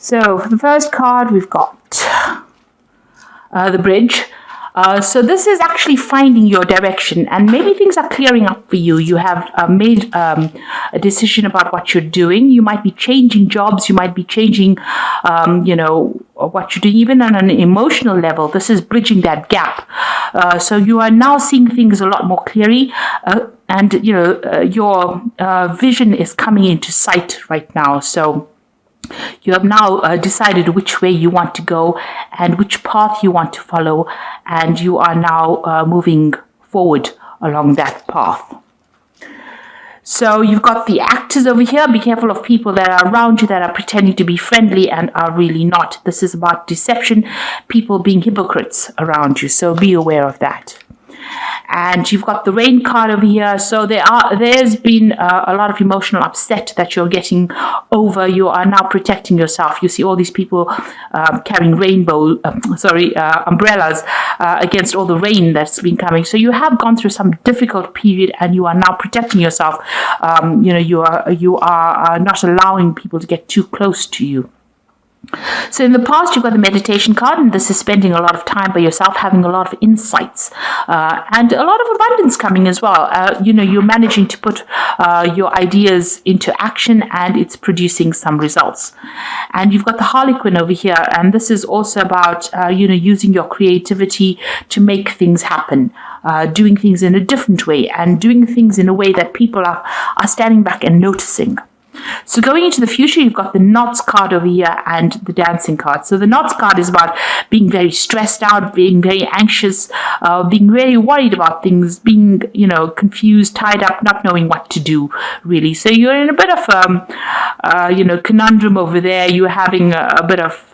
So for the first card, we've got the bridge. So this is actually finding your direction, and maybe things are clearing up for you. You have made a decision about what you're doing. You might be changing jobs. You might be changing, what you're doing, even on an emotional level. This is bridging that gap. So you are now seeing things a lot more clearly, and your vision is coming into sight right now. So you have now decided which way you want to go and which path you want to follow, and you are now moving forward along that path. So you've got the actors over here. Be careful of people that are around you that are pretending to be friendly and are really not. This is about deception, people being hypocrites around you. So be aware of that. And you've got the rain card over here. So there's been a lot of emotional upset that you're getting over. You are now protecting yourself. You see all these people carrying umbrellas against all the rain that's been coming. So you have gone through some difficult period, and you are now protecting yourself. You are not allowing people to get too close to you. So in the past, you've got the meditation card, and this is spending a lot of time by yourself, having a lot of insights, and a lot of abundance coming as well. You're managing to put your ideas into action, and it's producing some results. And you've got the Harlequin over here, and this is also about, using your creativity to make things happen. Doing things in a different way, and doing things in a way that people are standing back and noticing. So going into the future, you've got the knots card over here and the dancing card. So the knots card is about being very stressed out, being very anxious, being very worried about things, being, confused, tied up, not knowing what to do, really. So you're in a bit of, conundrum over there. You're having a bit of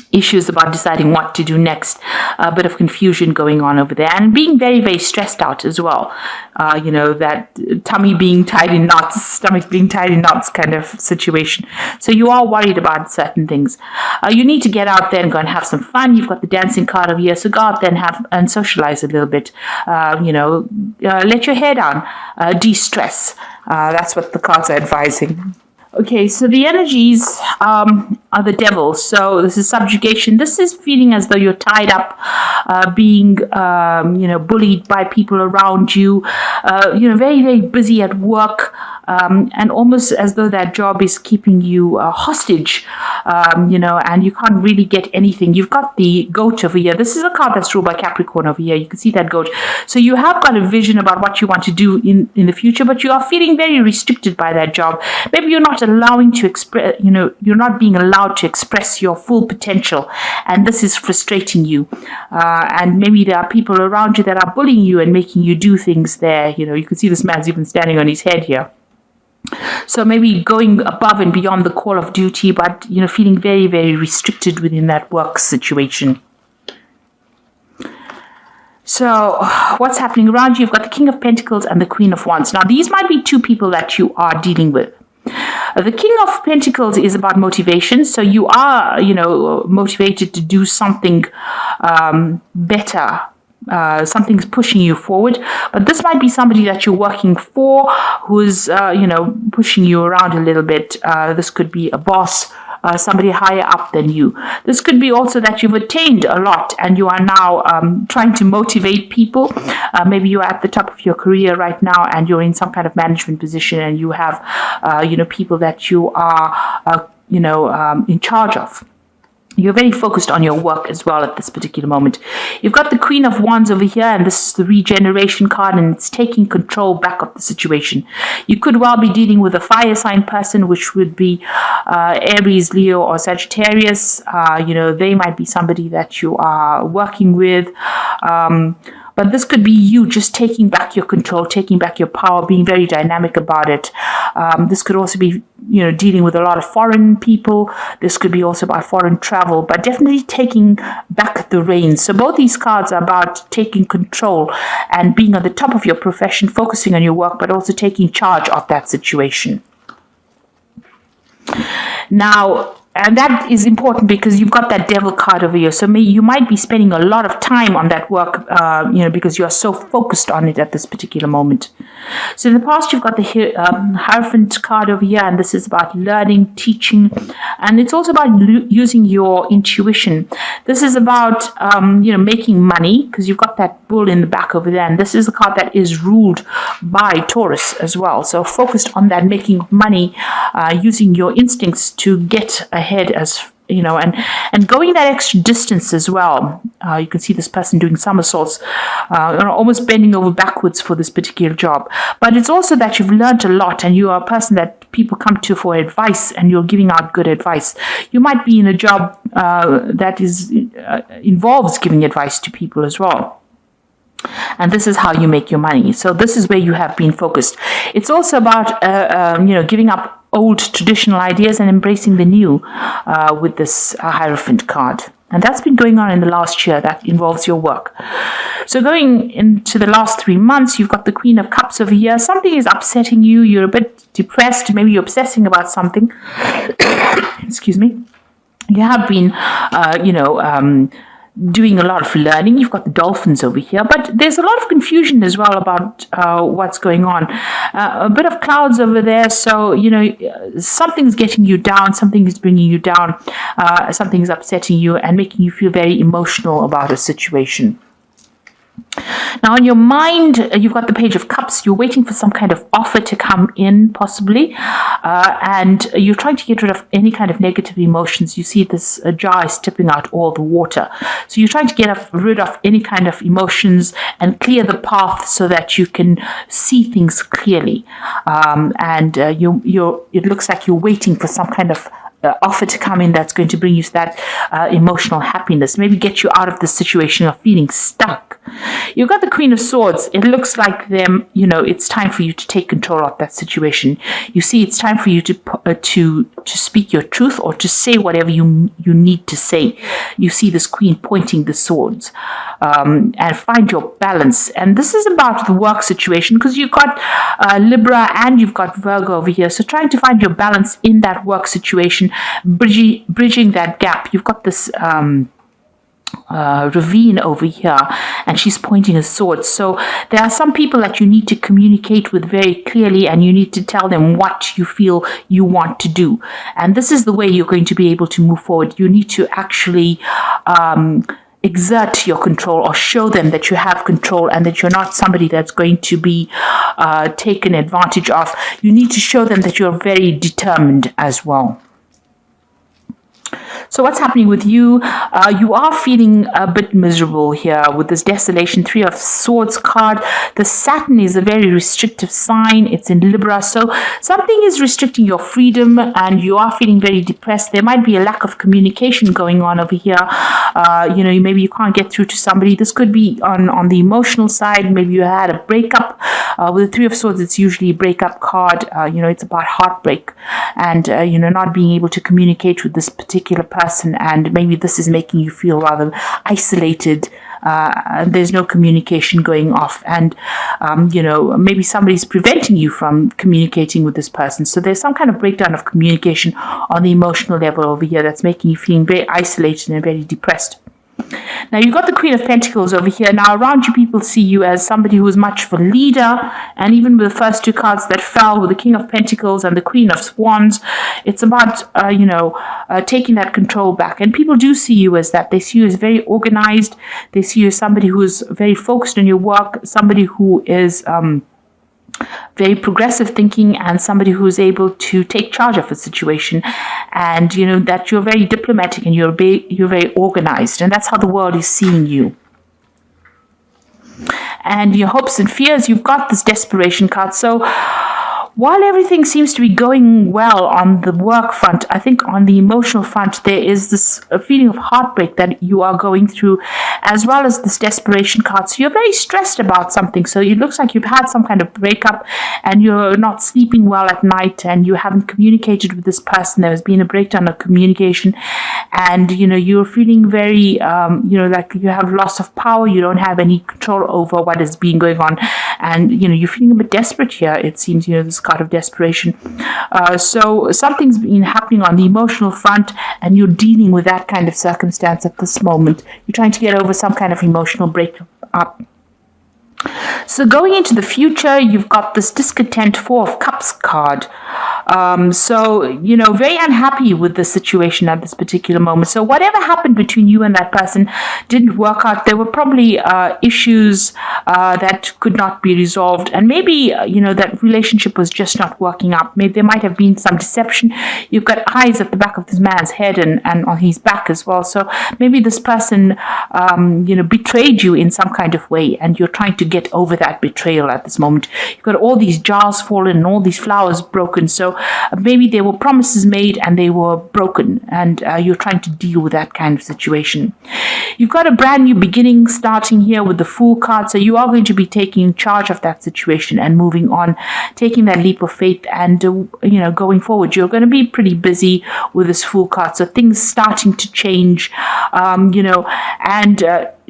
issues about deciding what to do next, a bit of confusion going on over there, and being very, very stressed out as well. That tummy being tied in knots, stomach being tied in knots kind of situation. So you are worried about certain things. You need to get out there and go and have some fun. You've got the dancing card over here, so go out there and socialize a little bit. Let your hair down, de-stress. That's what the cards are advising. Okay, so the energies are the devil. So this is subjugation. This is feeling as though you're tied up, being, bullied by people around you, very, very busy at work, and almost as though that job is keeping you hostage, and you can't really get anything. You've got the goat over here. This is a card that's ruled by Capricorn over here. You can see that goat. So you have got a vision about what you want to do in the future, but you are feeling very restricted by that job. Maybe you're not allowing to express, you're not being allowed to express your full potential, and this is frustrating you. And maybe there are people around you that are bullying you and making you do things there. You can see this man's even standing on his head here. So maybe going above and beyond the call of duty, but, feeling very, very restricted within that work situation. So what's happening around you? You've got the King of Pentacles and the Queen of Wands. Now, these might be two people that you are dealing with. The King of Pentacles is about motivation. So you are, motivated to do something better. Something's pushing you forward, but this might be somebody that you're working for who's, pushing you around a little bit. This could be a boss, somebody higher up than you. This could be also that you've attained a lot and you are now trying to motivate people. Maybe you're at the top of your career right now and you're in some kind of management position and you have, people that you are, in charge of. You're very focused on your work as well at this particular moment. You've got the Queen of Wands over here, and this is the regeneration card, and it's taking control back of the situation. You could well be dealing with a fire sign person, which would be Aries, Leo, or Sagittarius. They might be somebody that you are working with. But this could be you just taking back your control, taking back your power, being very dynamic about it. This could also be, dealing with a lot of foreign people. This could be also about foreign travel, but definitely taking back the reins. So both these cards are about taking control and being on the top of your profession, focusing on your work, but also taking charge of that situation. Now, and that is important because you've got that devil card over here. So you might be spending a lot of time on that work, because you are so focused on it at this particular moment. So in the past, you've got the Hierophant card over here, and this is about learning, teaching, and it's also about using your intuition. This is about, making money, because you've got that bull in the back over there, and this is a card that is ruled by Taurus as well. So focused on that, making money, using your instincts to get ahead, as and going that extra distance as well. You can see this person doing somersaults, almost bending over backwards for this particular job. But it's also that you've learned a lot, and you are a person that people come to for advice, and you're giving out good advice. You might be in a job that involves giving advice to people as well. And this is how you make your money. So this is where you have been focused. It's also about, giving up old traditional ideas and embracing the new with this Hierophant card. And that's been going on in the last year. That involves your work. So going into the last 3 months, you've got the Queen of Cups over here. Something is upsetting you. You're a bit depressed. Maybe you're obsessing about something. Excuse me. You have been, doing a lot of learning. You've got the dolphins over here, but there's a lot of confusion as well about what's going on. A bit of clouds over there, so something's getting you down, something is bringing you down, something is upsetting you and making you feel very emotional about a situation. Now, in your mind, you've got the Page of Cups. You're waiting for some kind of offer to come in, possibly, and you're trying to get rid of any kind of negative emotions. You see this jar is tipping out all the water. So you're trying to get rid of any kind of emotions and clear the path so that you can see things clearly. It looks like you're waiting for some kind of offer to come in that's going to bring you that emotional happiness, maybe get you out of the situation of feeling stuck. You've got the Queen of Swords. It looks like it's time for you to take control of that situation. You see, it's time for you to speak your truth or to say whatever you need to say. You see this Queen pointing the swords, and find your balance. And this is about the work situation, because you've got Libra and you've got Virgo over here. So trying to find your balance in that work situation, bridging that gap. You've got this ravine over here, and she's pointing a sword. So there are some people that you need to communicate with very clearly, and you need to tell them what you feel you want to do. And this is the way you're going to be able to move forward. You need to actually exert your control, or show them that you have control and that you're not somebody that's going to be taken advantage of. You need to show them that you're very determined as well. So what's happening with you? You are feeling a bit miserable here with this desolation. 3 of Swords card. The Saturn is a very restrictive sign. It's in Libra. So something is restricting your freedom and you are feeling very depressed. There might be a lack of communication going on over here. Maybe you can't get through to somebody. This could be on the emotional side. Maybe you had a breakup. With the 3 of Swords, it's usually a breakup card. It's about heartbreak and, not being able to communicate with this particular person, and maybe this is making you feel rather isolated. There's no communication going off, and maybe somebody's preventing you from communicating with this person. So there's some kind of breakdown of communication on the emotional level over here that's making you feeling very isolated and very depressed. Now, you've got the Queen of Pentacles over here. Now, around you, people see you as somebody who is much of a leader. And even with the first 2 cards that fell, with the King of Pentacles and the Queen of Wands, it's about, taking that control back. And people do see you as that. They see you as very organized. They see you as somebody who is very focused on your work, somebody who is very progressive thinking, and somebody who is able to take charge of a situation, and that you're very diplomatic and you're very organized, and that's how the world is seeing you. And your hopes and fears, you've got this desperation card. So while everything seems to be going well on the work front, I think on the emotional front, there is this feeling of heartbreak that you are going through, as well as this desperation card. So you're very stressed about something. So it looks like you've had some kind of breakup and you're not sleeping well at night, and you haven't communicated with this person. There has been a breakdown of communication, and you're feeling very like you have loss of power. You don't have any control over what is being going on, and you're feeling a bit desperate here. It seems this card of desperation. So something's been happening on the emotional front, and you're dealing with that kind of circumstance at this moment. You're trying to get over some kind of emotional breakup. So going into the future, you've got this discontent 4 of Cups card. So, very unhappy with the situation at this particular moment. So whatever happened between you and that person didn't work out. There were probably issues that could not be resolved. And maybe, that relationship was just not working out. Maybe there might have been some deception. You've got eyes at the back of this man's head and on his back as well. So maybe this person, betrayed you in some kind of way, and you're trying to get over that betrayal at this moment. You've got all these jars fallen and all these flowers broken. So maybe there were promises made and they were broken, and you're trying to deal with that kind of situation. You've got a brand new beginning starting here with the Fool card. So you are going to be taking charge of that situation and moving on, taking that leap of faith, and going forward. You're going to be pretty busy with this Fool card. So things starting to change, and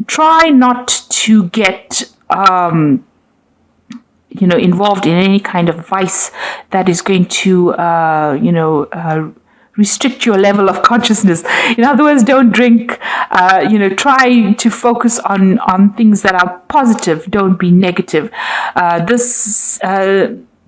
try not to get involved in any kind of vice that is going to, restrict your level of consciousness. In other words, don't drink. Try to focus on things that are positive. Don't be negative. This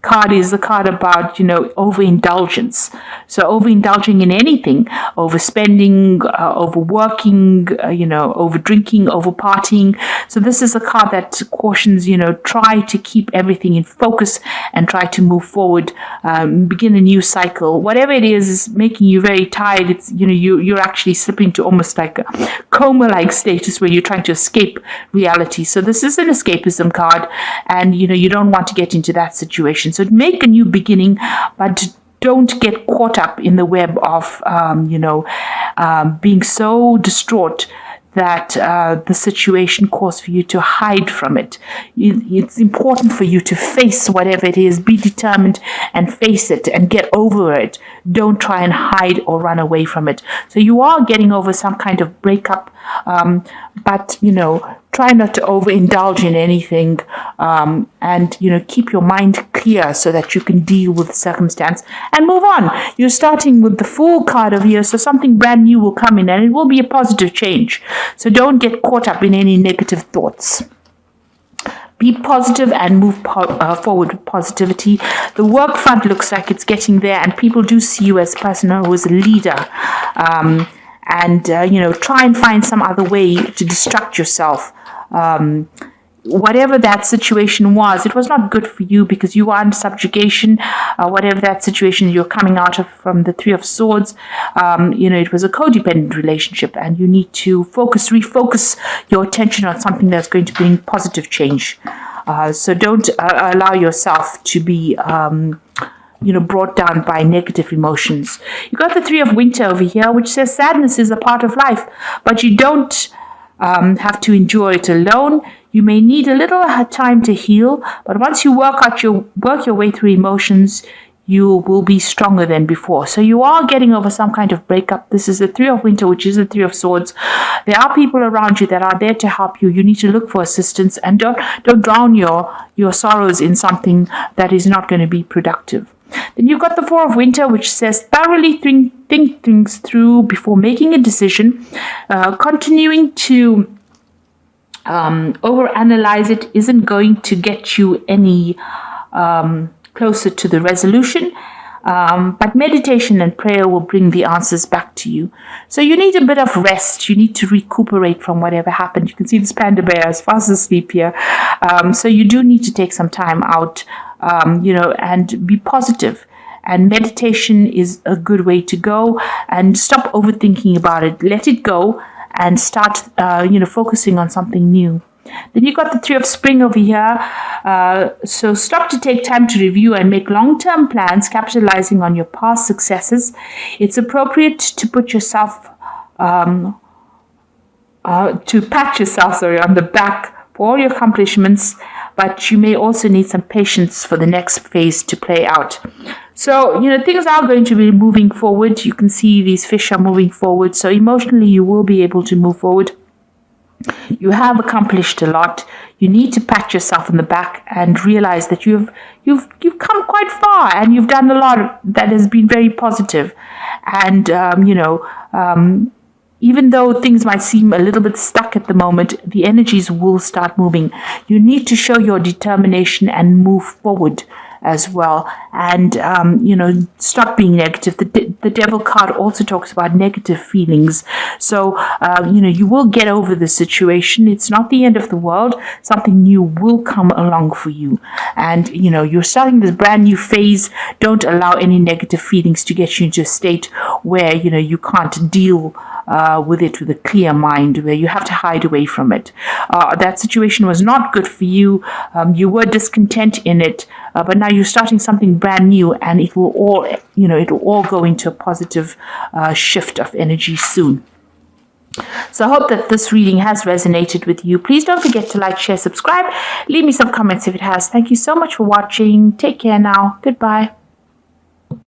card is a card about overindulgence. So overindulging in anything, overspending, overworking, over drinking, over partying. So this is a card that cautions, try to keep everything in focus and try to move forward, begin a new cycle. Whatever it is making you very tired, it's you're actually slipping to almost like a coma-like status where you're trying to escape reality. So this is an escapism card, and you don't want to get into that situation. So make a new beginning, but don't get caught up in the web of, being so distraught that the situation calls for you to hide from it. It's important for you to face whatever it is, be determined and face it and get over it. Don't try and hide or run away from it. So you are getting over some kind of breakup, but, try not to overindulge in anything, and, keep your mind clear so that you can deal with the circumstance and move on. You're starting with the Fool card over here, so something brand new will come in and it will be a positive change. So don't get caught up in any negative thoughts. Be positive and move forward with positivity. The work front looks like it's getting there, and people do see you as a person who is a leader. Try and find some other way to distract yourself. Whatever that situation was, it was not good for you because you are under subjugation. Whatever that situation you're coming out of from the 3 of Swords, it was a codependent relationship, and you need to refocus your attention on something that's going to bring positive change. So don't allow yourself to be brought down by negative emotions. You got the 3 of Winter over here, which says sadness is a part of life, but you don't have to endure it alone. You may need a little time to heal, but once you work your way through emotions, you will be stronger than before. So you are getting over some kind of breakup. This is the 3 of Winter, which is the 3 of Swords. There are people around you that are there to help you. You need to look for assistance, and don't drown your sorrows in something that is not going to be productive. Then you've got the 4 of Winter, which says thoroughly think things through before making a decision. Continuing to overanalyze it isn't going to get you any closer to the resolution. But meditation and prayer will bring the answers back to you. So you need a bit of rest. You need to recuperate from whatever happened. You can see this panda bear is fast asleep here. So you do need to take some time out, and be positive. And meditation is a good way to go. And stop overthinking about it. Let it go and start, focusing on something new. Then you got the 3 of Spring over here. So stop to take time to review and make long-term plans, capitalizing on your past successes. It's appropriate to put yourself, to pat yourself, on the back for all your accomplishments, but you may also need some patience for the next phase to play out. So, things are going to be moving forward. You can see these fish are moving forward. So emotionally, you will be able to move forward. You have accomplished a lot. You need to pat yourself on the back and realize that you've come quite far, and you've done a lot that has been very positive. And even though things might seem a little bit stuck at the moment, the energies will start moving. You need to show your determination and move forward as well, and stop being negative. The devil card also talks about negative feelings, so you will get over the situation. It's not the end of the world. Something new will come along for you, and you're starting this brand new phase. Don't allow any negative feelings to get you into a state where you can't deal with it with a clear mind, where you have to hide away from it. That situation was not good for you. You were discontent in it, but now you're starting something brand new, and it will all go into a positive shift of energy soon. So I hope that this reading has resonated with you. Please don't forget to like, share, subscribe. Leave me some comments if it has. Thank you so much for watching. Take care now. Goodbye.